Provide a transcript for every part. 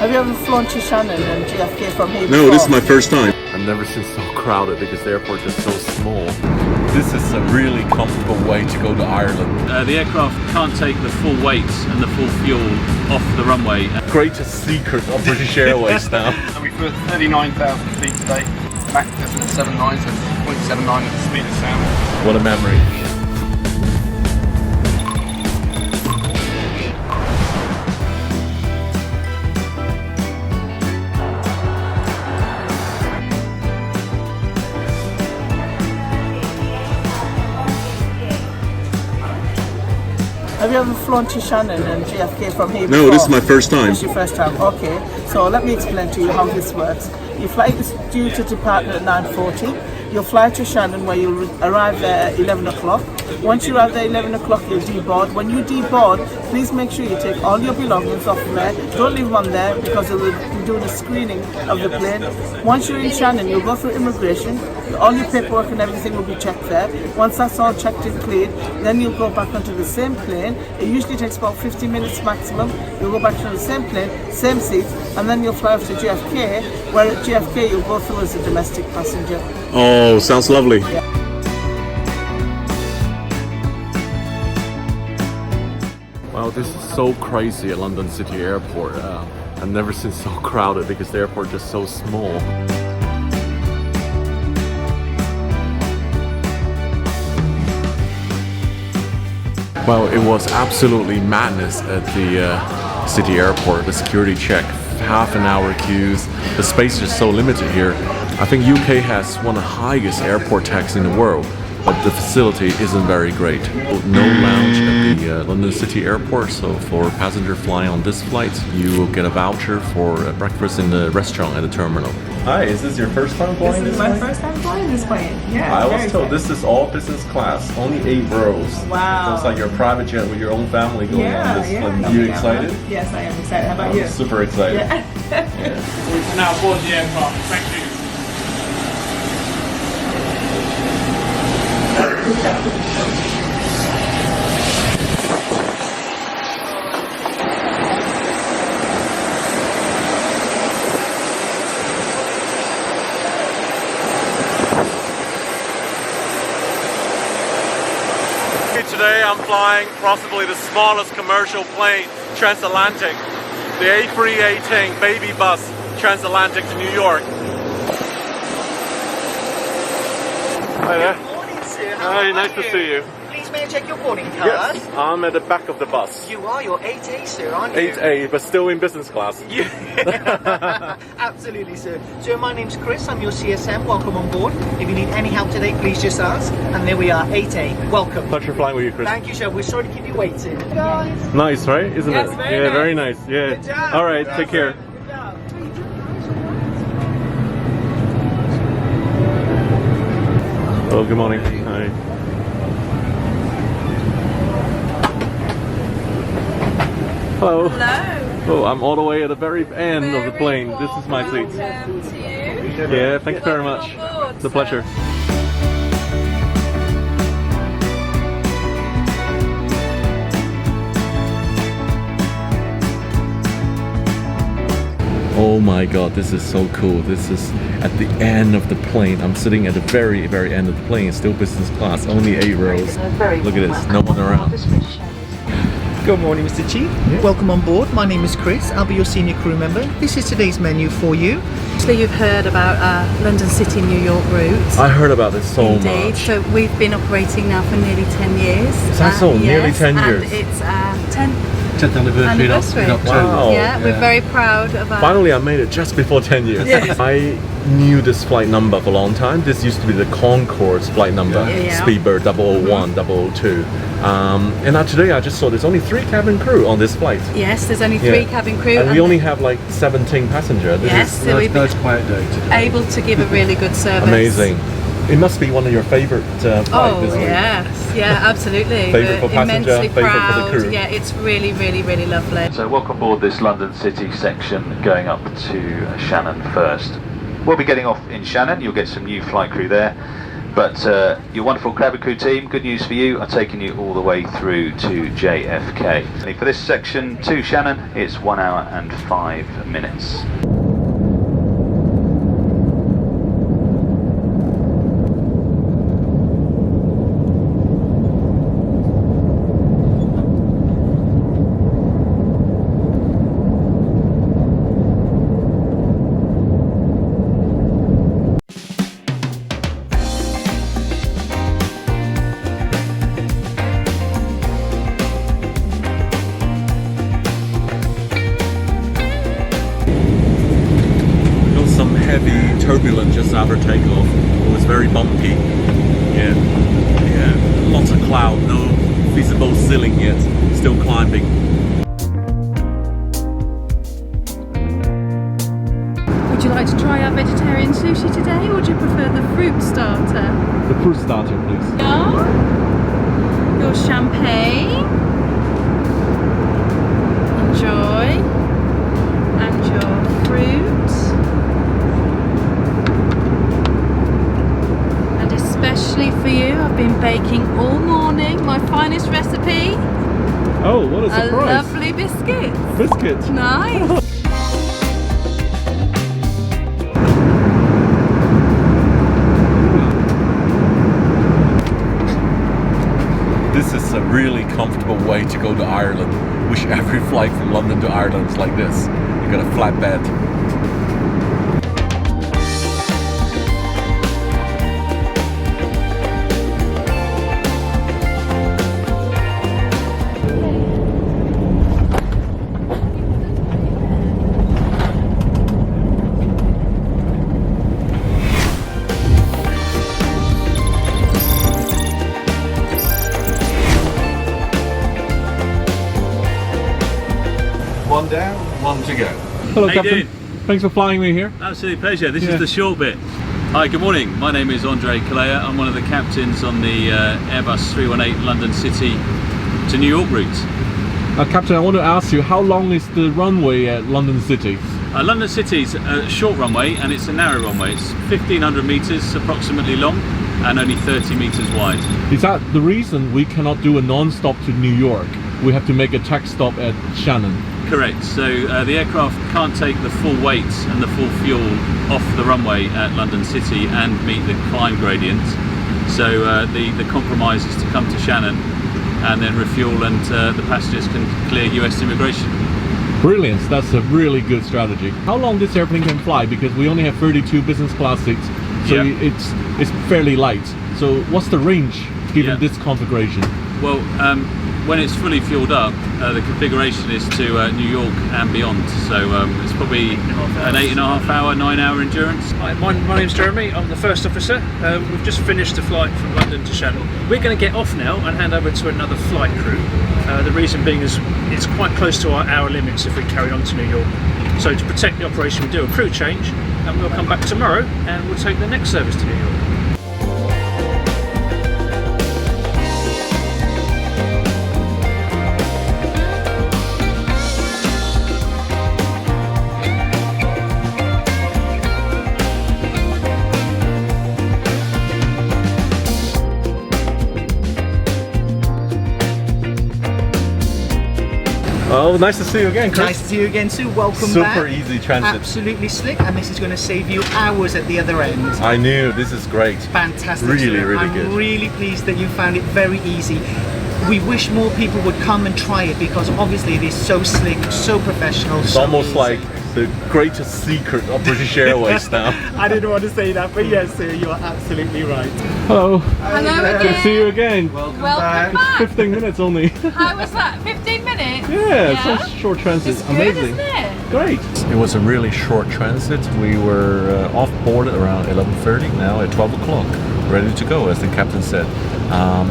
Have you ever flown to Shannon and JFK from here? No, this is my first time. I've never seen so crowded because the airport is so small. This is a really comfortable way to go to Ireland. The aircraft can't take the full weight and the full fuel off the runway. Greatest secret of British Airways now. And we flew at 39,000 feet today. Back to 79, so 0.79 at the speed of sound. What a memory. Have you ever flown to Shannon and JFK from here? No, this is my first time. This is your first time, okay. So let me explain to you how this works. Your flight is due to depart at 9:40. You'll fly to Shannon where you'll arrive there at 11 o'clock. Once you arrive there at 11 o'clock, you'll deboard. When you deboard, please make sure you take all your belongings off there. Don't leave them there because they will be doing a screening of the plane. Once you're in Shannon, you'll go through immigration. All your paperwork and everything will be checked there. Once that's all checked and cleared, then you'll go back onto the same plane. It usually takes about 50 minutes maximum. You'll go back to the same plane, same seats, and then you'll fly off to JFK, where at JFK you'll go through as a domestic passenger. Oh, sounds lovely. Wow, this is so crazy at London City Airport. I've never seen so crowded because the airport is just so small. Well, it was absolutely madness at the city airport. The security check, half an hour queues. The space is so limited here. I think UK has one of the highest airport tax in the world, but the facility isn't very great. No lounge at the London City Airport, so for passenger flying on this flight, you will get a voucher for breakfast in the restaurant at the terminal. Hi, is this your first time flying this plane? This is my first time flying this plane. Yeah. I was told this is all business class, only 8 rows. Wow. So it's like your private jet with your own family going on this plane. You excited? Yes, I am excited. How about you? Super excited. Yeah. So we can now board the aircraft. Thank you. Today I'm flying possibly the smallest commercial plane, transatlantic, the A318 baby bus, transatlantic to New York. Hi there. Good morning, sir. Hi, nice to see you. Please may I check your boarding card? Yes, I'm at the back of the bus. You are, you're 8A, sir, aren't you? 8A, but still in business class. Absolutely, sir. Sir, my name's Chris. I'm your CSM. Welcome on board. If you need any help today, please just ask. And there we are, 8A. Welcome. Pleasure flying with you, Chris. Thank you, sir. We're sorry to keep you waiting. Guys. Nice, right? Isn't Yes, it? very Yeah, nice. very nice. Yeah. Good job. All right, take care. Good job. Oh, good morning. Hi. Hello. Hello. Oh, I'm all the way at the very end of the plane. This is my seat. Welcome to you. Yeah, thank you very much. Welcome on board, It's a sir. pleasure. Oh my god, this is so cool. This is at the end of the plane. I'm sitting at the very, very end of the plane. Still business class, only 8 rows. Look at this, no one around. Good morning, Mr. Chief. Welcome on board. My name is Chris. I'll be your senior crew member. This is today's menu for you. So you've heard about our London City, New York route. I heard about this so Indeed. much. So we've been operating now for nearly 10 years. Is that so? Nearly 10 years? And it's our 10th 10th anniversary. Wow. Yeah, we're very proud of our... Finally, I made it just before 10 years. Yes. I knew this flight number for a long time. This used to be the Concorde's flight number, Yeah. Speedbird 001, 002. And today I just saw there's only 3 cabin crew on this flight. Yes, there's only 3 cabin crew. And we only have like 17 passengers. Yes, so we've been quiet day today. able to give a really good service. Amazing. It must be one of your favorite flights, Oh isn't it? yes, yeah, absolutely. Favourite We're for passenger, immensely favourite for the proud. crew. Yeah, it's really, really, really lovely. So welcome aboard this London City section going up to Shannon first. We'll be getting off in Shannon. You'll get some new flight crew there. But your wonderful cabin crew team, good news for you, are taking you all the way through to JFK. And for this section to Shannon, it's 1 hour and 5 minutes. Heavy turbulence just after takeoff. It was very bumpy. Yeah. Lots of cloud, no visible ceiling yet. Still climbing. Would you like to try our vegetarian sushi today, or do you prefer the fruit starter? The fruit starter, please. Yeah. Your champagne. Enjoy. And your fruit. Especially for you, I've been baking all morning my finest recipe. Oh, what a surprise! A lovely biscuit. Biscuit. Nice. This is a really comfortable way to go to Ireland. Wish every flight from London to Ireland is like this. You got a flat bed. One down, one to go. Hello, How you Captain. doing? Thanks for flying me here. Absolute pleasure. This is the short bit. Hi, good morning. My name is Andre Kalea. I'm one of the captains on the Airbus 318 London City to New York route. Captain, I want to ask you, how long is the runway at London City? London City is a short runway and it's a narrow runway. It's 1,500 metres approximately long and only 30 metres wide. Is that the reason we cannot do a non-stop to New York? We have to make a tech stop at Shannon. Correct. So the aircraft can't take the full weight and the full fuel off the runway at London City and meet the climb gradient. So the compromise is to come to Shannon and then refuel, and the passengers can clear US immigration. Brilliant, that's a really good strategy. How long this airplane can fly? Because we only have 32 business class seats, so it's fairly light. So what's the range given this configuration? Well, when it's fully fueled up, the configuration is to New York and beyond. So it's probably an 8.5 hour, 9 hour endurance. Hi, my name's Jeremy. I'm the first officer. We've just finished the flight from London to Shannon. We're going to get off now and hand over to another flight crew. The reason being is it's quite close to our hour limits if we carry on to New York. So to protect the operation, we do a crew change and we'll come back tomorrow and we'll take the next service to New York. Oh, nice to see you again, Chris. Nice to see you again, Sue. Welcome back. Super easy transit. Absolutely slick, and this is going to save you hours at the other end. I knew, this is great. Fantastic. Really, Sue. really good. I'm really pleased that you found it very easy. We wish more people would come and try it because obviously it is so slick, so professional. It's so almost easy. like the greatest secret of British Airways now. I didn't want to say that, but yes, Sue, you are absolutely right. Hello. Hello Good again. to see you again. Welcome back. 15 minutes only. How was that? 15 minutes? Yeah, it's a short transit. It's good, amazing. isn't it? Great. It was a really short transit. We were off board at around 11:30. Now at 12 o'clock, ready to go, as the captain said.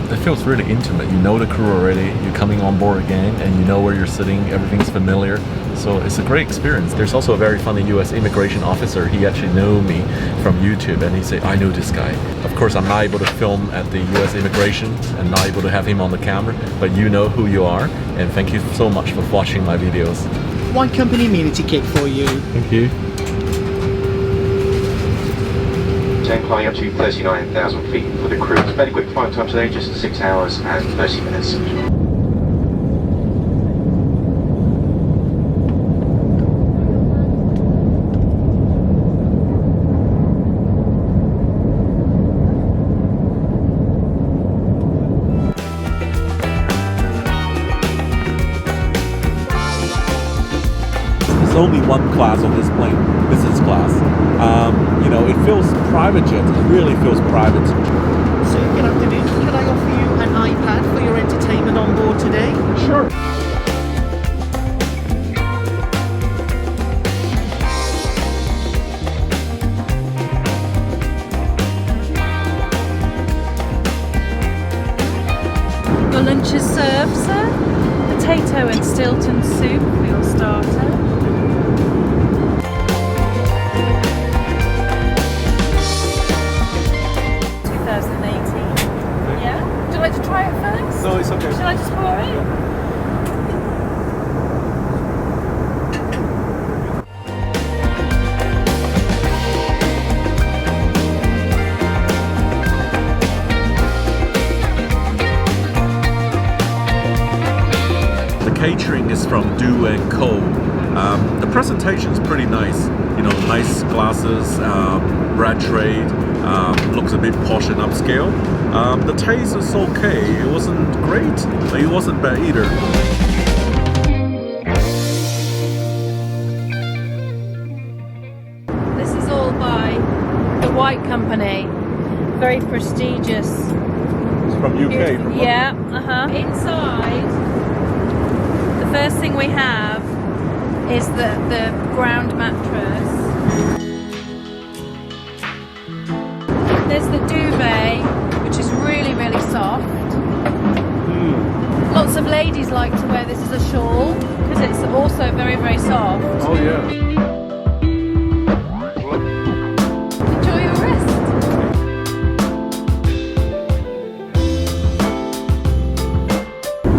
It feels really intimate. You know the crew already. You're coming on board again, and you know where you're sitting. Everything's familiar. So it's a great experience. There's also a very funny US immigration officer. He actually knew me from YouTube, and he said, I know this guy. Of course, I'm not able to film at the US immigration and not able to have him on the camera, but you know who you are, and thank you so much for watching my videos. White Company immunity kit for you. Thank you. 10, climbing up to 39,000 feet for the crew. It's a fairly quick flight time today, just 6 hours and 30 minutes. There's only one class on this plane, business class. You know, it feels private jet. It really feels private. So, good afternoon. Could I offer you an iPad for your entertainment on board today? Sure. Your lunch is served, sir. Potato and Stilton soup for your starter. Yeah? Would you like to try it first? No, it's okay. Shall I just pour it? Catering is from Do & Co. The presentation is pretty nice. You know, nice glasses, bread trade, looks a bit posh and upscale. The taste is okay. It wasn't great, but it wasn't bad either. This is all by the White Company. Very prestigious. It's from UK. From yeah, Inside, the first thing we have is the ground mattress. There's the duvet, which is really, really soft. Lots of ladies like to wear this as a shawl because it's also very, very soft. Oh yeah. Enjoy your rest.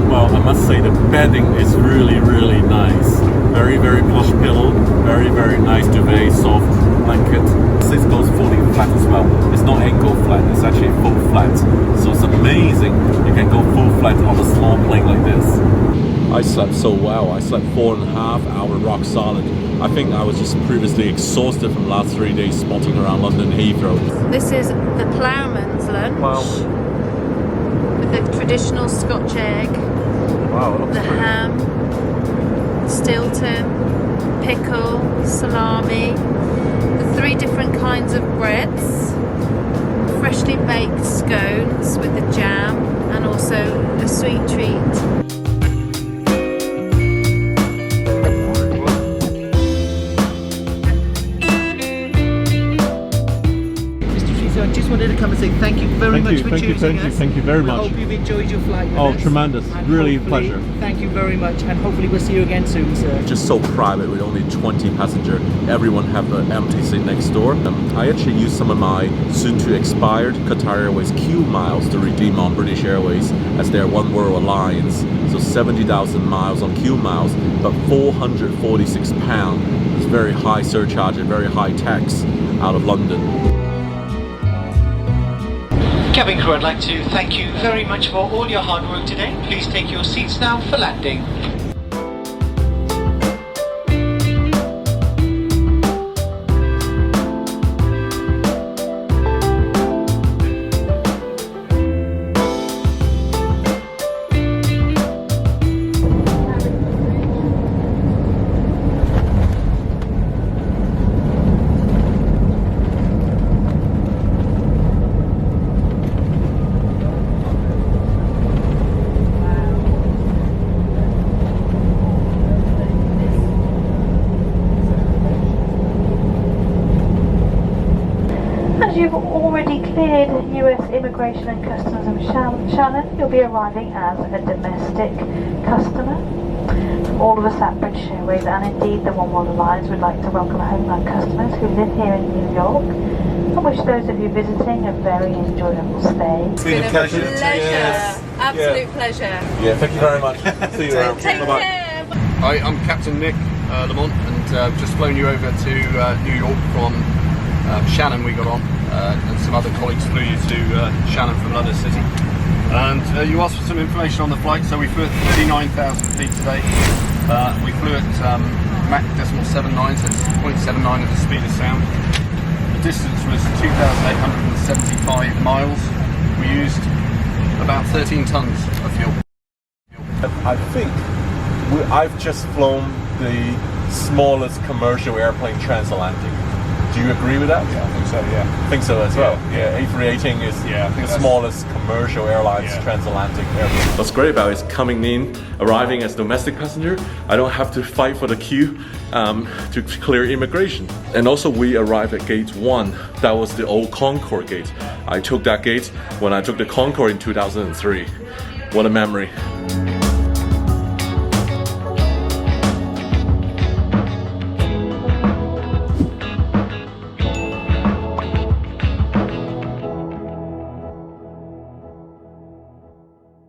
Well, I must say the bedding is really, really nice. Very, very plush pillow. Very, very nice duvet, soft blanket. This goes fully flat as well. It's not ankle flat, it's actually full flat. So it's amazing. You can go full flat on a small plane like this. I slept so well. I slept 4.5 hours rock solid. I think I was just previously exhausted from the last 3 days spotting around London Heathrow. This is the ploughman's lunch. Wow. With the traditional Scotch egg. Wow, it looks The pretty. ham, Stilton, pickle, salami, the 3 different kinds of breads, freshly baked scones with the jam, and also a sweet treat. I just wanted to come and say thank you very much for choosing us. Thank you very We much. hope you've enjoyed your flight with Oh, us. tremendous. And Really a hopefully- pleasure. Thank you very much, and hopefully we'll see you again soon, sir. Just so private with only 20 passengers. Everyone have an empty seat next door. I actually used some of my soon-to-expired Qatar Airways Q miles to redeem on British Airways as their One World Alliance. So 70,000 miles on Q miles, but £446. It's very high surcharge and very high tax out of London. Cabin crew, I'd like to thank you very much for all your hard work today. Please take your seats now for landing. As you've already cleared US Immigration and Customs of Shannon, you'll be arriving as a domestic customer. All of us at British Airways and indeed the One World Alliance would like to welcome homeland customers who live here in New York and wish those of you visiting a very enjoyable stay. It's been a pleasure. Absolute pleasure. Yeah, thank you very much. See you around. Take Bye-bye. care. Hi, I'm Captain Nick Lamont, and I've just flown you over to New York from Shannon we got on, and some other colleagues flew you to Shannon from London City. And you asked for some information on the flight, so we flew at 39,000 feet today. We flew at Mach 0.79, so 0.79 of the speed of sound. The distance was 2,875 miles. We used about 13 tons of fuel. I think I've just flown the smallest commercial airplane transatlantic. Do you agree with that? Yeah, I think so, yeah. I think so as well. Yeah, A318 is the smallest commercial airlines transatlantic airplane. What's great about it is coming in, arriving as domestic passenger, I don't have to fight for the queue to clear immigration. And also we arrived at gate 1. That was the old Concorde gate. I took that gate when I took the Concorde in 2003. What a memory.